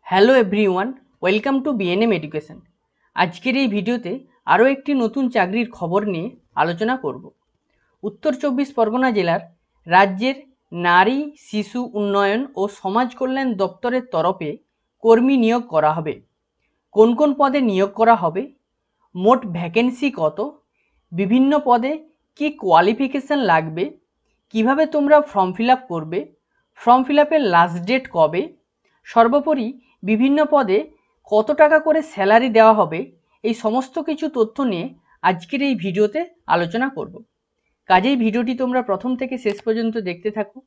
Hello everyone, welcome to BNM education. আজকের এই ভিডিওতে আরও একটি নতুন চাকরির খবর নিয়ে আলোচনা করব। উত্তর চব্বিশ পরগনা জেলার রাজ্যের নারী শিশু উন্নয়ন ও সমাজ কল্যাণ দপ্তরের তরফে কর্মী নিয়োগ করা হবে। কোন কোন পদে নিয়োগ করা হবে, মোট ভ্যাকেন্সি কত, বিভিন্ন পদে কি কোয়ালিফিকেশান লাগবে, কিভাবে তোমরা ফর্ম ফিল আপ করবে, ফর্ম ফিল আপের লাস্ট ডেট কবে, সর্বোপরি বিভিন্ন পদে কত টাকা করে স্যালারি দেওয়া হবে, এই সমস্ত কিছু তথ্য নিয়ে আজকের এই ভিডিওতে আলোচনা করব। কাজেই ভিডিওটি তোমরা প্রথম থেকে শেষ পর্যন্ত দেখতে থাকো।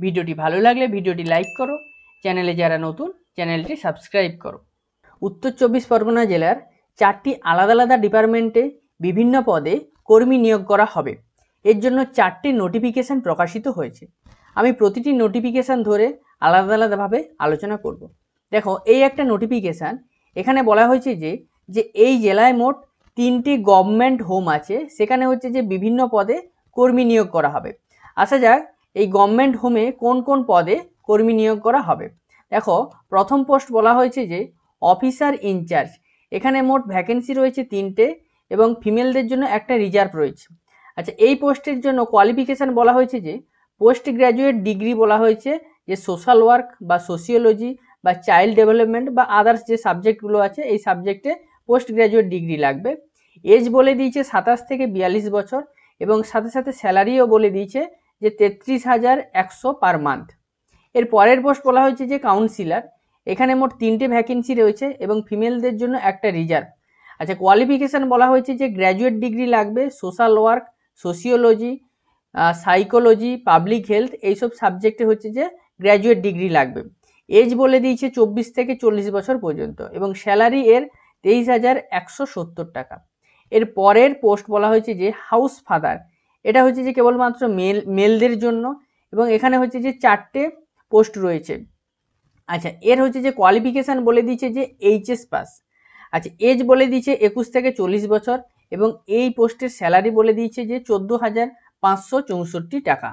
ভিডিওটি ভালো লাগলে ভিডিওটি লাইক করো, চ্যানেলে যারা নতুন চ্যানেলটি সাবস্ক্রাইব করো। উত্তর চব্বিশ পরগনা জেলার 4টি আলাদা আলাদা ডিপার্টমেন্টে বিভিন্ন পদে কর্মী নিয়োগ করা হবে। এর জন্য 4টি নোটিফিকেশান প্রকাশিত হয়েছে। আমি প্রতিটি নোটিফিকেশান ধরে আলাদা আলাদাভাবে আলোচনা করব। দেখো, এই একটা নোটিফিকেশান, এখানে বলা হয়েছে যে এই জেলায় মোট 3টি গভর্নমেন্ট হোম আছে, সেখানে হচ্ছে যে বিভিন্ন পদে কর্মী নিয়োগ করা হবে। আসা যাক এই গভর্নমেন্ট হোমে কোন কোন পদে কর্মী নিয়োগ করা হবে। দেখো, প্রথম পোস্ট বলা হয়েছে যে অফিসার ইনচার্জ। এখানে মোট ভ্যাকেন্সি রয়েছে 3টে এবং ফিমেলদের জন্য একটা রিজার্ভ রয়েছে। আচ্ছা, এই পোস্টের জন্য কোয়ালিফিকেশান বলা হয়েছে যে পোস্ট গ্র্যাজুয়েট ডিগ্রি বলা হয়েছে, যে সোশ্যাল ওয়ার্ক বা সোশিওলজি বা চাইল্ড ডেভেলপমেন্ট বা আদার্স যে সাবজেক্টগুলো আছে এই সাবজেক্টে পোস্ট গ্র্যাজুয়েট ডিগ্রি লাগবে। এজ বলে দিয়েছে 27 থেকে 42 বছর এবং সাথে সাথে স্যালারিও বলে দিয়েছে যে 33,100 পার মান্থ। এর পরের পোস্ট বলা হয়েছে যে কাউন্সিলর। এখানে মোট 3টে ভ্যাকেন্সি রয়েছে এবং ফিমেলদের জন্য একটা রিজার্ভ। আচ্ছা, কোয়ালিফিকেশান বলা হয়েছে যে গ্র্যাজুয়েট ডিগ্রি লাগবে, social work, sociology, psychology, public health এইসব সাবজেক্টে হচ্ছে যে গ্র্যাজুয়েট ডিগ্রি লাগবে। এজ বলে দিয়েছে 24 থেকে 40 বছর পর্যন্ত এবং স্যালারি এর 23,170 টাকা। এর পরের পোস্ট বলা হয়েছে যে হাউস ফাদার। এটা হচ্ছে যে কেবলমাত্র মেলদের জন্য এবং এখানে হচ্ছে যে 4টে পোস্ট রয়েছে। আচ্ছা, এর হচ্ছে যে কোয়ালিফিকেশান বলে দিয়েছে যে এইচএস পাস। আচ্ছা, এজ বলে দিয়েছে 21 থেকে 40 বছর এবং এই পোস্টের স্যালারি বলে দিয়েছে যে 14,564 টাকা।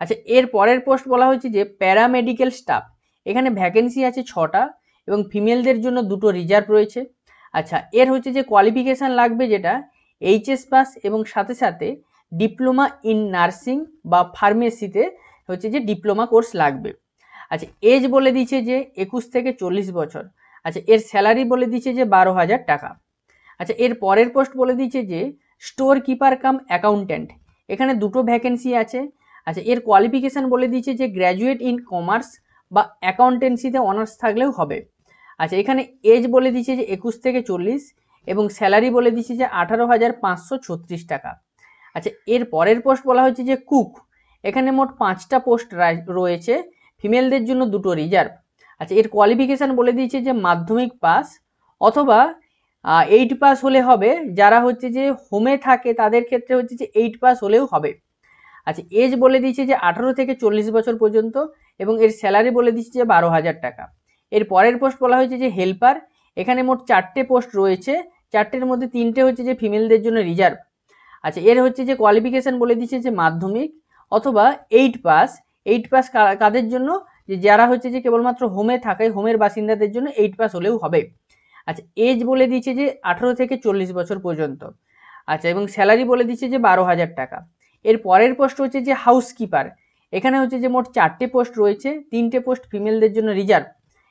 আচ্ছা, এর পরের পোস্ট বলা হয়েছে যে প্যারামেডিক্যাল স্টাফ। এখানে ভ্যাকেন্সি আছে 6টা এবং ফিমেলদের জন্য 2টো রিজার্ভ রয়েছে। আচ্ছা, এর হচ্ছে যে কোয়ালিফিকেশান লাগবে যেটা এইচএস পাস এবং সাথে সাথে ডিপ্লোমা ইন নার্সিং বা ফার্মেসিতে হচ্ছে যে ডিপ্লোমা কোর্স লাগবে। আচ্ছা, এজ বলে দিয়েছে যে 21 থেকে 40 বছর। আচ্ছা, এর স্যালারি বলে দিয়েছে যে 12,000 টাকা। আচ্ছা, এর পরের পোস্ট বলে দিয়েছে যে স্টোর কিপার কাম অ্যাকাউন্ট্যান্ট। এখানে 2টো ভ্যাকেন্সি আছে। আচ্ছা, এর কোয়ালিফিকেশান বলে দিয়েছে যে গ্র্যাজুয়েট ইন কমার্স বা অ্যাকাউন্টেন্সিতে অনার্স থাকলেও হবে। আচ্ছা, এখানে এজ বলে দিয়েছে যে 21 থেকে 40 এবং স্যালারি বলে দিয়েছে যে 18,536 টাকা। আচ্ছা, এর পরের পোস্ট বলা হচ্ছে যে কুক। এখানে মোট 5টা পোস্ট রয়েছে, ফিমেলদের জন্য 2টো রিজার্ভ। আচ্ছা, এর কোয়ালিফিকেশান বলে দিয়েছে যে মাধ্যমিক পাস অথবা 8 পাস হলে হবে। যারা হচ্ছে যে হোমে থাকে তাদের ক্ষেত্রে হচ্ছে যে 8 পাস হলেও হবে। আচ্ছা, এজ বলে দিয়েছে যে 18 থেকে 40 বছর পর্যন্ত এবং এর স্যালারি বলে দিচ্ছে যে 12,000 টাকা। এর পরের পোস্ট বলা হয়েছে যে হেল্পার। এখানে মোট 4টে পোস্ট রয়েছে, 4টের মধ্যে 3টে হচ্ছে যে ফিমেলদের জন্য রিজার্ভ। আচ্ছা, এর হচ্ছে যে কোয়ালিফিকেশান বলে দিচ্ছে যে মাধ্যমিক অথবা 8 পাস। 8 পাস কাদের জন্য, যে যারা হচ্ছে যে কেবলমাত্র হোমে থাকে, হোমের বাসিন্দাদের জন্য 8 পাস হলেও হবে। আচ্ছা, এজ বলে দিচ্ছে যে 18 থেকে 40 বছর পর্যন্ত। আচ্ছা, এবং স্যালারি বলে দিচ্ছে যে 12,000 টাকা। এর পরের পোস্ট হচ্ছে যে হাউসকিপার। এখানে হচ্ছে যে মোট 4টে পোস্ট রয়েছে, 3টে পোস্ট ফিমেলদের জন্য রিজার্ভ।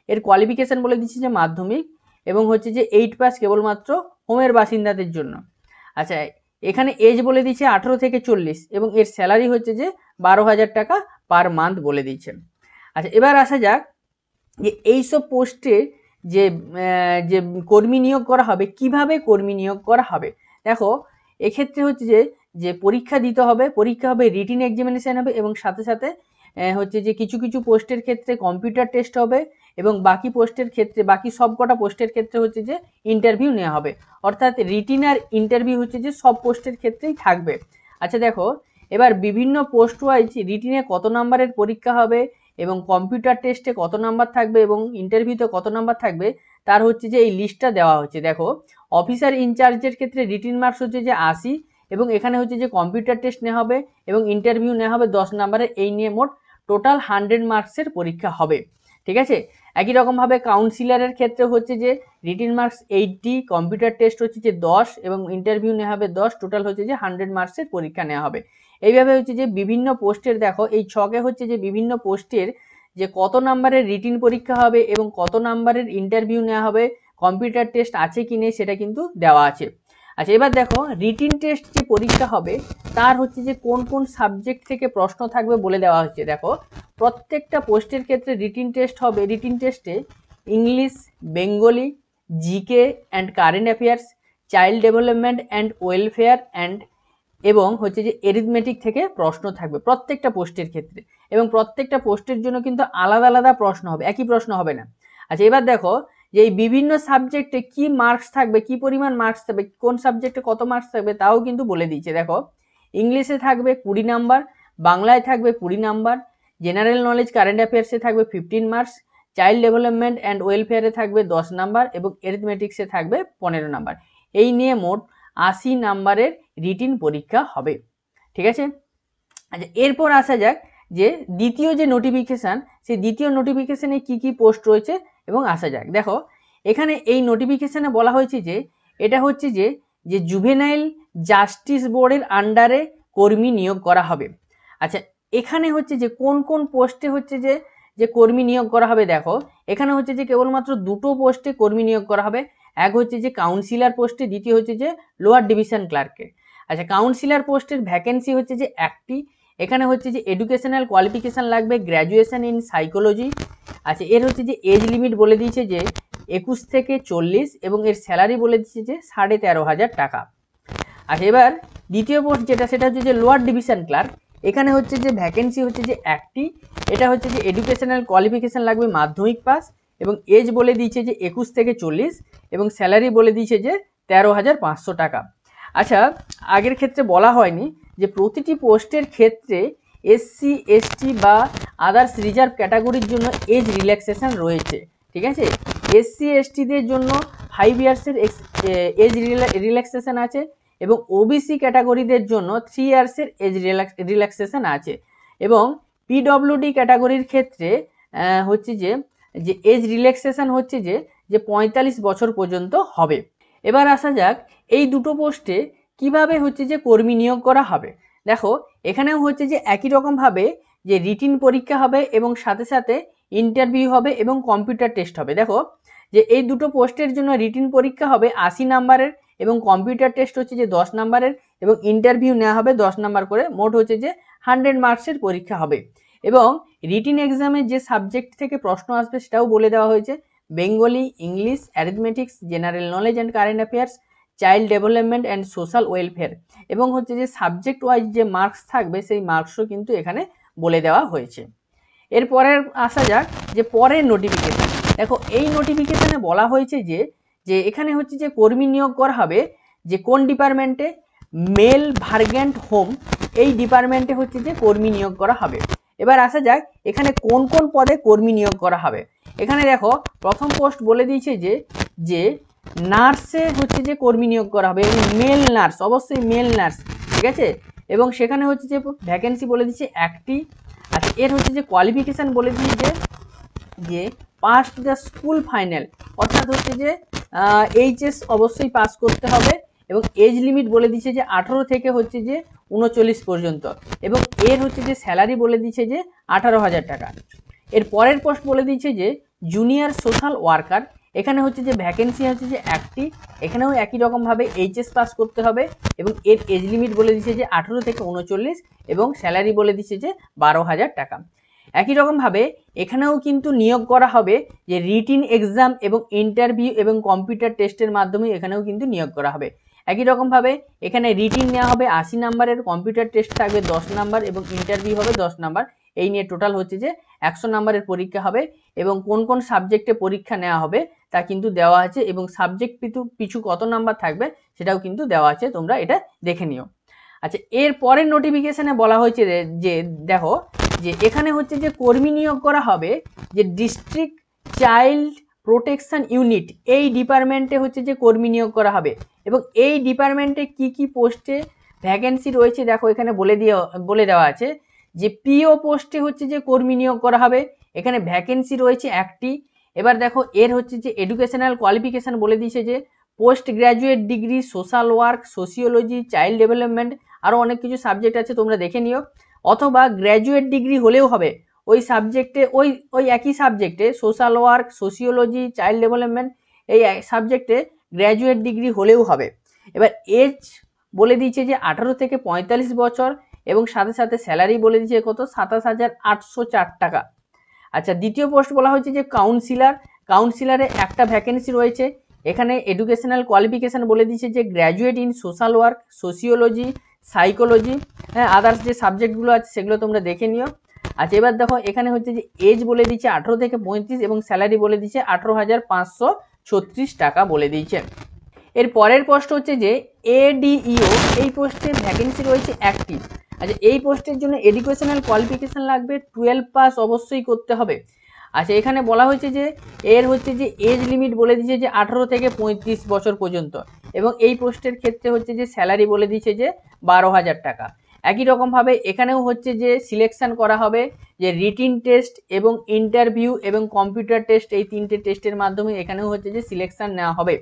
এর কোয়ালিফিকেশান বলে দিচ্ছে যে মাধ্যমিক এবং হচ্ছে যে 8 পাস কেবলমাত্র হোমের বাসিন্দাদের জন্য। আচ্ছা, এখানে এজ বলে দিচ্ছে 18 থেকে 40 এবং এর স্যালারি হচ্ছে যে 12,000 টাকা পার মান্থ বলে দিচ্ছে। আচ্ছা, এবার আসা যাক যে এইসব পোস্টে যে যে কর্মী নিয়োগ করা হবে, কিভাবে কর্মী নিয়োগ করা হবে। দেখো, এক্ষেত্রে হচ্ছে যে পরীক্ষা দিতে হবে, পরীক্ষা হবে, রিটিন এক্সামিনেশন হবে এবং সাথে সাথে হচ্ছে যে কিছু কিছু পোস্টের ক্ষেত্রে কম্পিউটার টেস্ট হবে এবং বাকি পোস্টের ক্ষেত্রে, বাকি সবকটা পোস্টের ক্ষেত্রে হচ্ছে যে ইন্টারভিউ নেওয়া হবে। অর্থাৎ রিটিন আর ইন্টারভিউ হচ্ছে যে সব পোস্টের ক্ষেত্রেই থাকবে। আচ্ছা, দেখো এবার বিভিন্ন পোস্ট ওয়াইজ রিটিনে কত নাম্বারের পরীক্ষা হবে এবং কম্পিউটার টেস্টে কত নাম্বার থাকবে এবং ইন্টারভিউতে কত নাম্বার থাকবে তার হচ্ছে যে এই লিস্টটা দেওয়া হচ্ছে। দেখো, অফিসার ইনচার্জের ক্ষেত্রে রিটিন মার্কস হচ্ছে যে 80 এবং এখানে হচ্ছে যে কম্পিউটার টেস্ট নেওয়া হবে এবং ইন্টারভিউ নেওয়া হবে 10 নাম্বারের। এই নিয়ে মোট টোটাল 100 মার্কসের পরীক্ষা হবে। ঠিক আছে। একই রকমভাবে কাউন্সিলরের ক্ষেত্রে হচ্ছে যে রিটিন মার্কস 80, কম্পিউটার টেস্ট হচ্ছে যে 10 এবং ইন্টারভিউ নেওয়া হবে 10, টোটাল হচ্ছে যে 100 মার্কসের পরীক্ষা নেওয়া হবে। এইভাবে হচ্ছে যে বিভিন্ন পোস্টের দেখো এই ছকে হচ্ছে যে বিভিন্ন পোস্টের যে কত নাম্বারের রিটিন পরীক্ষা হবে এবং কত নাম্বারের ইন্টারভিউ নেওয়া হবে, কম্পিউটার টেস্ট আছে কি নেই সেটা কিন্তু দেওয়া আছে। আচ্ছা, এবার দেখো রিটিন টেস্ট যে পরীক্ষা হবে তার হচ্ছে যে কোন কোন সাবজেক্ট থেকে প্রশ্ন থাকবে বলে দেওয়া হচ্ছে। দেখো প্রত্যেকটা পোস্টের ক্ষেত্রে রিটিন টেস্ট হবে। রিটিন টেস্টে English, Bengali, GK and current affairs, child development and welfare এবং হচ্ছে যে এরিথমেটিক থেকে প্রশ্ন থাকবে প্রত্যেকটা পোস্টের ক্ষেত্রে, এবং প্রত্যেকটা পোস্টের জন্য কিন্তু আলাদা আলাদা প্রশ্ন হবে, একই প্রশ্ন হবে না। আচ্ছা, এবার দেখো যে এই বিভিন্ন সাবজেক্টে কি মার্কস থাকবে, কি পরিমাণ মার্কস থাকবে, কোন সাবজেক্টে কত মার্কস থাকবে তাও কিন্তু বলে দিয়েছে। দেখো ইংলিশে থাকবে 20 নাম্বার, বাংলায় থাকবে 20 নাম্বার, জেনারেল নলেজ কারেন্ট অ্যাফেয়ার্সে থাকবে 15 মার্কস, চাইল্ড ডেভেলপমেন্ট অ্যান্ড ওয়েলফেয়ারে থাকবে 10 নাম্বার এবং এরিথমেটিক্সে থাকবে 15 নাম্বার। এই নিয়ে মোট 80 নাম্বারের রিটিন পরীক্ষা হবে। ঠিক আছে। আচ্ছা, এরপর আসা যাক যে দ্বিতীয় যে নোটিফিকেশান, সেই দ্বিতীয় নোটিফিকেশানে কি কি পোস্ট রয়েছে এবং আসা যাক। দেখো এখানে এই নোটিফিকেশানে বলা হয়েছে যে এটা হচ্ছে যে জুভেনাইল জাস্টিস বোর্ডের আন্ডারে কর্মী নিয়োগ করা হবে। আচ্ছা, এখানে হচ্ছে যে কোন কোন পোস্টে হচ্ছে যে কর্মী নিয়োগ করা হবে। দেখো এখানে হচ্ছে যে কেবলমাত্র দুটো পোস্টে কর্মী নিয়োগ করা হবে। এক হচ্ছে যে কাউন্সিলর পোস্টে, দ্বিতীয় হচ্ছে যে লোয়ার ডিভিশন ক্লার্কের। আচ্ছা, কাউন্সিলর পোস্টের ভ্যাকেন্সি হচ্ছে যে একটি। এখানে হচ্ছে যে এডুকেশনাল কোয়ালিফিকেশান লাগবে গ্র্যাজুয়েশন ইন সাইকোলজি। আচ্ছা, এর হচ্ছে যে এজ লিমিট বলে দিয়েছে যে 21 থেকে 40 এবং এর স্যালারি বলে দিচ্ছে যে 13,500 টাকা। আচ্ছা, এবার দ্বিতীয় পোস্ট যেটা সেটা হচ্ছে যে লোয়ার ডিভিশন ক্লার্ক। এখানে হচ্ছে যে ভ্যাকেন্সি হচ্ছে যে একটি। এটা হচ্ছে যে এডুকেশনাল কোয়ালিফিকেশান লাগবে মাধ্যমিক পাস এবং এজ বলে দিয়েছে যে 21 থেকে 40 এবং স্যালারি বলে দিয়েছে যে 13,500 টাকা। আচ্ছা, আগের ক্ষেত্রে বলা হয়নি যে প্রতিটি পোস্টের ক্ষেত্রে এসসি, এসটি বা আদার্স রিজার্ভ ক্যাটাগরির জন্য এজ রিল্যাক্সেশন রয়েছে। ঠিক আছে, এসসি এসটিদের জন্য 5 ইয়ার্সের এজ রিল্যাক্সেশন আছে এবং ওবিসি ক্যাটাগরিদের জন্য 3 ইয়ার্সের এজ রিল্যাক্সেশন আছে এবং পিডব্লিউডি ক্যাটাগরির ক্ষেত্রে হচ্ছে যে এজ রিল্যাক্সেশন হচ্ছে যে 45 বছর পর্যন্ত হবে। এবার আসা যাক এই দুটো পোস্টে কিভাবে হচ্ছে যে কর্মী নিয়োগ করা হবে। দেখো এখানেও হচ্ছে যে একই রকমভাবে যে রিটিন পরীক্ষা হবে এবং সাথে সাথে ইন্টারভিউ হবে এবং কম্পিউটার টেস্ট হবে। দেখো যে এই দুটো পোস্টের জন্য রিটিন পরীক্ষা হবে 80 নাম্বারের এবং কম্পিউটার টেস্ট হচ্ছে যে 10 নাম্বারের এবং ইন্টারভিউ নেওয়া হবে 10 নাম্বার করে, মোট হচ্ছে যে 100 মার্কসের পরীক্ষা হবে। এবং রিটিন এক্সামে যে সাবজেক্ট থেকে প্রশ্ন আসবে সেটাও বলে দেওয়া হয়েছে, Bengali, English, arithmetics, general knowledge and current affairs, child development and social welfare এবং হচ্ছে যে সাবজেক্ট ওয়াইজ যে মার্কস থাকবে সেই মার্কসও কিন্তু এখানে বলে দেওয়া হয়েছে। এরপরের আসা যাক যে পরের নোটিফিকেশান। দেখো এই নোটিফিকেশানে বলা হয়েছে যে এখানে হচ্ছে যে কর্মী নিয়োগ করা হবে যে কোন ডিপার্টমেন্টে, মেল ভার্গ্যান্ট হোম, এই ডিপার্টমেন্টে হচ্ছে যে কর্মী নিয়োগ করা হবে। এবার আসা যাক এখানে কোন কোন পদে কর্মী নিয়োগ করা হবে। এখানে দেখো প্রথম পোস্ট বলে দিয়েছে যে নার্সে হচ্ছে যে কর্মী নিয়োগ করা হবে, মেল নার্স, অবশ্যই মেল নার্স। ঠিক আছে, এবং সেখানে হচ্ছে যে ভ্যাকেন্সি বলে দিচ্ছে একটি। আচ্ছা, এর হচ্ছে যে কোয়ালিফিকেশান বলে দিয়েছে যে পাস দ্য স্কুল ফাইনাল, অর্থাৎ হচ্ছে যে এইচএস অবশ্যই পাস করতে হবে এবং এজ লিমিট বলে দিচ্ছে যে 18 থেকে হচ্ছে যে 39 পর্যন্ত এবং এর হচ্ছে যে স্যালারি বলে দিচ্ছে যে 18,000 টাকা। এর পরের পোস্ট বলে দিচ্ছে যে জুনিয়র সোশ্যাল ওয়ার্কার। এখানে হচ্ছে যে ভ্যাকেন্সি হচ্ছে যে একটি। এখানেও একই রকমভাবে এইচএস পাস করতে হবে এবং এর এজ লিমিট বলে দিচ্ছে যে 18 থেকে 39 এবং স্যালারি বলে দিচ্ছে যে 12,000 টাকা। একই রকমভাবে এখানেও কিন্তু নিয়োগ করা হবে যে রিটিন এক্সাম এবং ইন্টারভিউ এবং কম্পিউটার টেস্টের মাধ্যমে এখানেও কিন্তু নিয়োগ করা হবে। একই রকমভাবে এখানে রিটিন নেওয়া হবে 80 নাম্বারের, কম্পিউটার টেস্ট থাকবে 10 নাম্বার এবং ইন্টারভিউ হবে 10 নাম্বার। এই নিয়ে টোটাল হচ্ছে যে 100 নাম্বারের পরীক্ষা হবে এবং কোন কোন সাবজেক্টে পরীক্ষা নেওয়া হবে তা কিন্তু দেওয়া আছে এবং সাবজেক্ট পিছু কত নাম্বার থাকবে সেটাও কিন্তু দেওয়া আছে, তোমরা এটা দেখে নিও। আচ্ছা, এর পরের নোটিফিকেশানে বলা হয়েছে যে দেখো যে এখানে হচ্ছে যে কর্মী নিয়োগ করা হবে যে ডিস্ট্রিক্ট চাইল্ড প্রোটেকশন ইউনিট, এই ডিপার্টমেন্টে হচ্ছে যে কর্মী নিয়োগ করা হবে এবং এই ডিপার্টমেন্টে কি কি পোস্টে ভ্যাকেন্সি রয়েছে দেখো এখানে বলে দেওয়া আছে যে পিও পোস্টে হচ্ছে যে কর্মী নিয়োগ করা হবে। এখানে ভ্যাকেন্সি রয়েছে একটি এবার দেখো এর হচ্ছে যে এডুকেশনাল কোয়ালিফিকেশান বলে দিয়েছে যে post graduate degree, social work, sociology, child development, আরও অনেক কিছু সাবজেক্ট আছে, তোমরা দেখে নিও। অথবা গ্র্যাজুয়েট ডিগ্রি হলেও হবে ওই সাবজেক্টে, ওই একই সাবজেক্টে social work, sociology, child development এই সাবজেক্টে গ্র্যাজুয়েট ডিগ্রি হলেও হবে। এবার এজ বলে দিয়েছে যে 18 থেকে 45 বছর, এবং সাথে সাথে স্যালারি বলে দিয়েছে কত, 27,804 টাকা। আচ্ছা, দ্বিতীয় পোস্ট বলা হয়েছে যে কাউন্সিলারে একটা ভ্যাকেন্সি রয়েছে। এখানে এডুকেশনাল কোয়ালিফিকেশান বলে দিয়েছে যে graduate in social work, sociology, psychology, হ্যাঁ, আদার্স যে সাবজেক্টগুলো আছে সেগুলো তোমরা দেখে নিও। আচ্ছা, এবার দেখো এখানে হচ্ছে যে এজ বলে দিচ্ছে 18 থেকে 35 এবং স্যালারি বলে দিচ্ছে 18,536 টাকা বলে দিয়েছে। এর পরের পোস্ট হচ্ছে যে এডিইও, এই পোস্টের ভ্যাকেন্সি রয়েছে একটি। আচ্ছা, এই পোস্টের জন্য এডুকেশনাল কোয়ালিফিকেশান লাগবে, 12 পাস অবশ্যই করতে হবে। আচ্ছা, এখানে বলা হয়েছে যে এর হচ্ছে যে এজ লিমিট বলে দিয়েছে যে 18 থেকে 35 বছর পর্যন্ত, এবং এই পোস্টের ক্ষেত্রে হচ্ছে যে স্যালারি বলে দিয়েছে যে 12,000 টাকা। একই রকমভাবে এখানেও হচ্ছে যে সিলেকশন করা হবে যে রিটিন টেস্ট এবং ইন্টারভিউ এবং কম্পিউটার টেস্ট, এই তিনটে টেস্টের মাধ্যমে এখানেও হচ্ছে যে সিলেকশন নেওয়া হবে।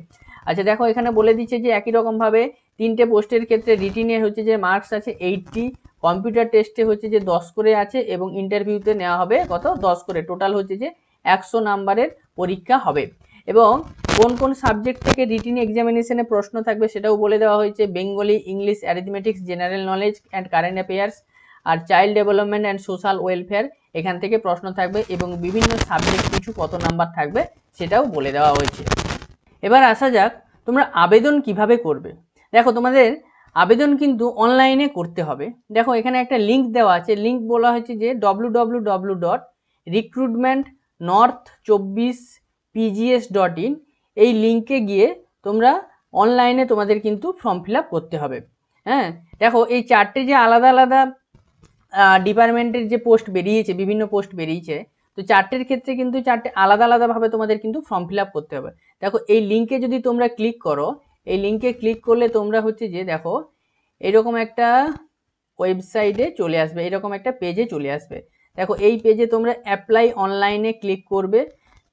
আচ্ছা, দেখো এখানে বলে দিচ্ছে যে একই রকমভাবে তিনটে পোস্টের ক্ষেত্রে রিটিনের হচ্ছে যে মার্কস আছে 80, কম্পিউটার টেস্টে হচ্ছে যে 10 করে আছে, এবং ইন্টারভিউতে নেওয়া হবে কত, 10 করে। টোটাল হচ্ছে যে 100 নাম্বারের পরীক্ষা হবে। এবং কোন কোন সাবজেক্ট থেকে রিটিন এক্সামিনেশনে প্রশ্ন থাকবে সেটাও বলে দেওয়া হয়েছে। Bengali, English, arithmetics, general knowledge and current affairs, আর child development and social welfare, এখান থেকে প্রশ্ন থাকবে, এবং বিভিন্ন সাবজেক্ট কিছু কত নাম্বার থাকবে সেটাও বলে দেওয়া হয়েছে। এবার আসা যাক তোমরা আবেদন কিভাবে করবে। দেখো তোমাদের আবেদন কিন্তু অনলাইনে করতে হবে। দেখো এখানে একটা লিঙ্ক দেওয়া আছে, লিঙ্ক বলা হয়েছে যে www.recruitmentnorth24pgs.in, এই লিঙ্কে গিয়ে তোমরা অনলাইনে তোমাদের কিন্তু ফর্ম ফিল আপ করতে হবে। হ্যাঁ, দেখো এই চারটে যে আলাদা আলাদা ডিপার্টমেন্টের যে পোস্ট বেরিয়েছে, বিভিন্ন পোস্ট বেরিয়েছে, তো চারটের ক্ষেত্রে কিন্তু চারটে আলাদা আলাদাভাবে তোমাদের কিন্তু ফর্ম ফিল আপ করতে হবে। দেখো এই লিঙ্কে যদি তোমরা ক্লিক করো, এই লিঙ্কে ক্লিক করলে তোমরা হচ্ছে যে দেখো এরকম একটা ওয়েবসাইটে চলে আসবে, এরকম একটা পেজে চলে আসবে। দেখো এই পেজে তোমরা অ্যাপ্লাই অনলাইনে ক্লিক করবে,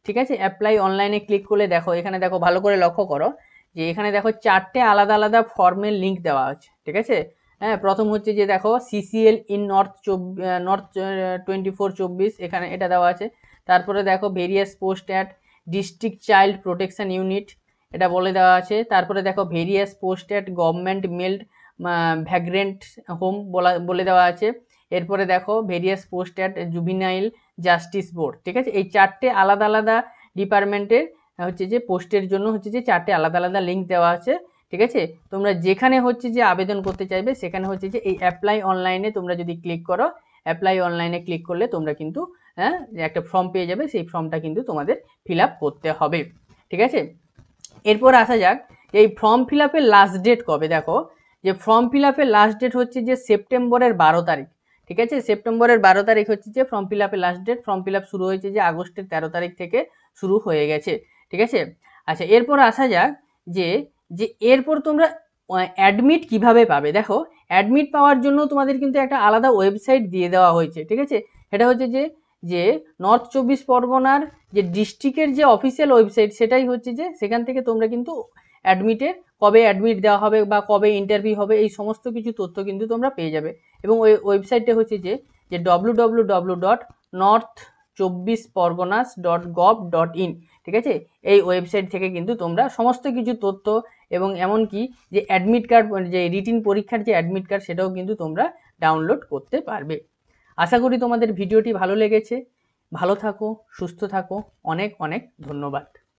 ঠিক আছে। অ্যাপ্লাই অনলাইনে ক্লিক করলে দেখো এখানে দেখো ভালো করে লক্ষ্য করো যে এখানে দেখো চারটে আলাদা আলাদা ফর্মের লিঙ্ক দেওয়া আছে, ঠিক আছে। হ্যাঁ, প্রথম হচ্ছে যে দেখো সিসিএল ইন নর্থ 24/24, এখানে এটা দেওয়া আছে। তারপরে দেখো various post at district child protection unit, এটা বলে দেওয়া আছে। তারপরে দেখো various post at government mild ভ্যাগ্রেন্ট home বলে দেওয়া আছে। এরপরে দেখো various post at juvenile justice board, ঠিক আছে। এই চারটে আলাদা আলাদা ডিপার্টমেন্টের হচ্ছে যে পোস্টের জন্য হচ্ছে যে চারটে আলাদা আলাদা লিঙ্ক দেওয়া আছে, ঠিক আছে। তোমরা যেখানে হচ্ছে যে আবেদন করতে চাইবে সেখানে হচ্ছে যে এই অ্যাপ্লাই অনলাইনে তোমরা যদি ক্লিক করো, অ্যাপ্লাই অনলাইনে ক্লিক করলে তোমরা কিন্তু একটা ফর্ম পেয়ে যাবে, সেই ফর্মটা কিন্তু তোমাদের ফিল আপ করতে হবে, ঠিক আছে। এরপর আসা যাক এই ফর্ম ফিল আপের লাস্ট ডেট কবে। দেখো যে ফর্ম ফিল আপের লাস্ট ডেট হচ্ছে যে সেপ্টেম্বরের 12 তারিখ, ঠিক আছে। সেপ্টেম্বরের 12 তারিখ হচ্ছে যে ফর্ম ফিল আপের last date. Form fill up শুরু হয়েছে যে আগস্টের 13 তারিখ থেকে শুরু হয়ে গেছে, ঠিক আছে। আচ্ছা, এরপর আসা যাক যে এরপর তোমরা অ্যাডমিট কিভাবে পাবে। দেখো অ্যাডমিট পাওয়ার জন্য তোমাদের কিন্তু একটা আলাদা ওয়েবসাইট দিয়ে দেওয়া হয়েছে, ঠিক আছে। এটা হচ্ছে যে নর্থ 24 পরগনার যে ডিস্ট্রিক্টের যে অফিসিয়াল ওয়েবসাইট, সেটাই হচ্ছে যে সেখান থেকে তোমরা কিন্তু অ্যাডমিটের কবে অ্যাডমিট দেওয়া হবে বা কবে ইন্টারভিউ হবে এই সমস্ত কিছু তথ্য কিন্তু তোমরা পেয়ে যাবে। এবং ওই ওয়েবসাইটটা হচ্ছে যে www.north24parganas.gov.in, ঠিক আছে। এই ওয়েবসাইট থেকে কিন্তু তোমরা সমস্ত কিছু তথ্য এবং এমনকি যে অ্যাডমিট কার্ড, যে রিটিন পরীক্ষার যে অ্যাডমিট কার্ড, সেটাও কিন্তু তোমরা ডাউনলোড করতে পারবে। আশা করি তোমাদের ভিডিওটি ভালো লেগেছে। ভালো থাকো, সুস্থ থাকো, অনেক অনেক ধন্যবাদ।